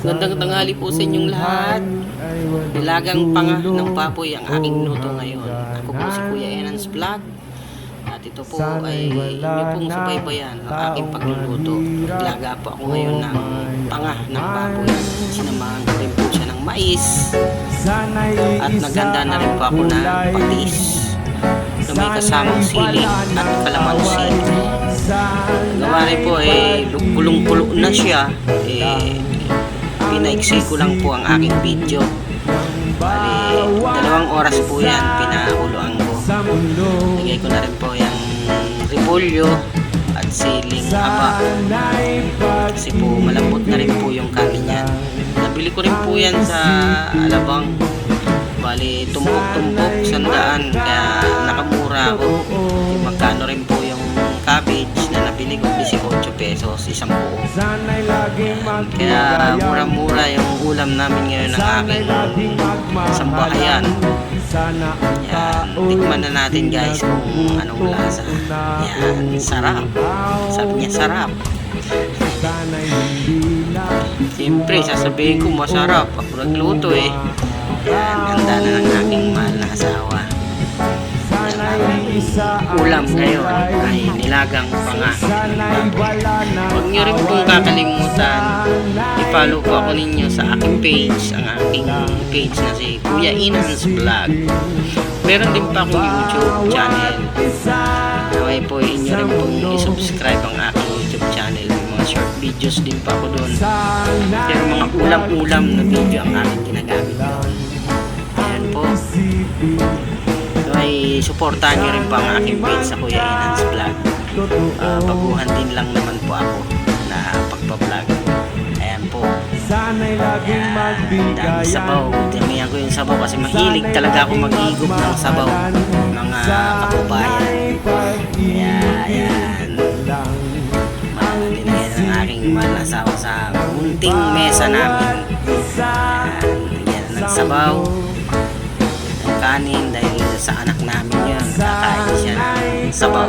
Gandang tanghali po sa inyong lahat. Nilagang panga ng baboy ang aking luto ngayon. Ako po si Kuya Enans Vlog. At ito po ay inyo pong subaybayan ng aking pagluluto. Naglaga po ako ngayon ng panga ng baboy. Sinamahan ko rin po siya ng mais. At naganda na rin po ako ng patis na may kasamang sili at kalamansi. Gawa rin po pulong-pulo na siya. Pinaiksi ko lang po ang aking video. Bali, 2 oras po yan pinakuluan ko. Lagay ko na rin po yung repolyo at siling haba. Kasi po malambot na rin po yung kanin yan. Nabili ko rin po yan sa Alabang. Bali, tumpok-tumpok 100, kaya nakamura ako. Magkano rin po yung cabbage na nabili ko, 18 pesos isang buo. Kaya mura-mura yung ulam namin ngayon ng aking sambahayan. Yan, tikman na natin guys kung anong lasa. Yan, sarap. Sabi niya sarap. Siyempre, sasabihin ko masarap. Ako nagluto eh. Yan, ganda na ng aking mahal na asawa. Ulam ngayon ay nilagang panga. Huwag nyo rin pong kakalimutan, i-follow po ako ninyo sa aking page, ang aking page na si Kuya Enans Vlog. Meron din pa akong YouTube channel. Naway po inyo rin pong i-subscribe ang aking YouTube channel. May mga short videos din pa ako doon. Pero mga ulam-ulam na video ang aking ginagamit doon. Ayan po. Ay suportahan nyo rin po ang aking page sa Kuya Enans Vlog. Baguhan din lang naman po ako na pagpa-vlog. Ayan po. Ayan, dami sabaw. Timihan ko yung sabaw kasi mahilig talaga ako mag-igop ng sabaw, mga kababayan. Ayan. Dinigyan ng aking mahal na asawa sa munting mesa namin. Ayan, lagyan ng sabaw, kanin dahil sa anak namin yan, kakain siya ng sabaw.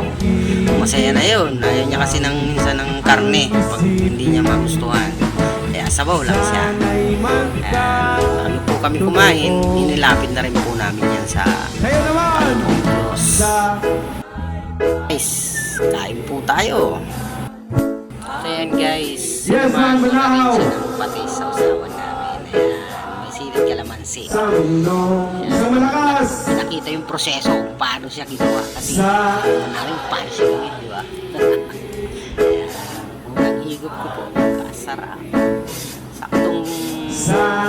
Masaya na yun. Ayaw niya kasi minsan ng karne pag hindi niya magustuhan, kaya sabaw lang siya. Bago po kami kumain, inilapit na rin po namin yan sa Panginoong Diyos. Guys, kain po tayo. So yan guys, sinamahan ko na rin siya ng patis sa usawan namin. May siling kalamansi. Nakita yung proseso kung paano siya ginawa kasi namin paano siya gawin, di ba? Unang higop ko po, kasarap. Saktong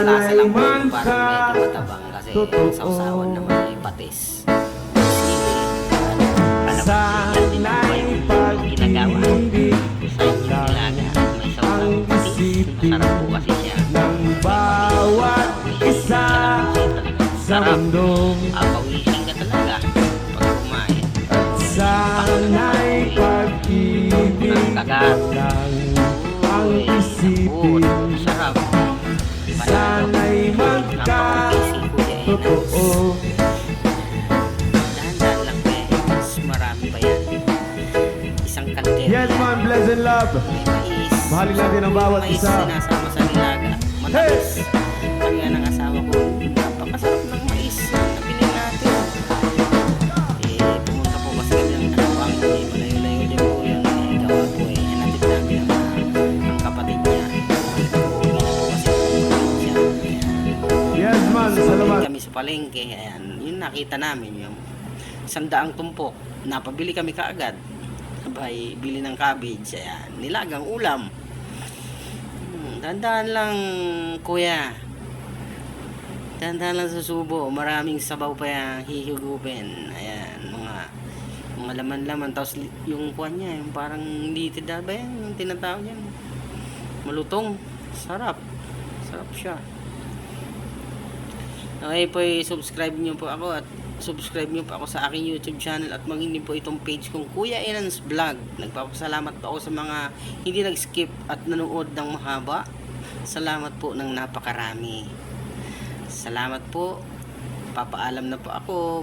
lasa lang po, parang medyo matabang kasi sa usawan naman ay patis. Alam din naman yung ginagawa sa inyong nilaga. May sobrang patis, masarap po kasi siya. Sarap. Pawisin ka talaga pag kumain. Sana'y pag-ibig ang isipin. Sarap. Sana'y magkatotoo. Dahan-dahan lang mas marami pa yan. Isang kaldero. Yes man, bless and love. May mais. Mahalin natin ang bawat mais isa. sinasama sa nilaga. Matamis. Kaya ng asawa ko, napakasarap ng mais na nabili natin. Pumunta po kasi kami ng Alabang. Malayo-layo din po yun. Gawa po hinatid namin ang kapatid niya. Uwi na po kasi siya. Yes man, salamat. Kami sa palengke. Ayan, yun nakita namin yung 100 tumpok. Napabili kami kaagad. Sabay, bili ng cabbage. Ayan, nilagang ulam. Dandan lang kuya. Dandan lang sa subo. Maraming sabaw pa yan hihigupin. Ayan, mga laman-laman. Tapos yung kuwan niya, yung parang litid ba yan? Yung tinatawag yan. Malutong. Sarap. Sarap siya. Okay po, subscribe niyo po ako at subscribe niyo po ako sa aking YouTube channel at maging din po itong page kong Kuya Enans Vlog. Nagpapasalamat po ako sa mga hindi nag-skip at nanood ng mahaba. Salamat po ng napakarami. Salamat po. Papaalam na po ako.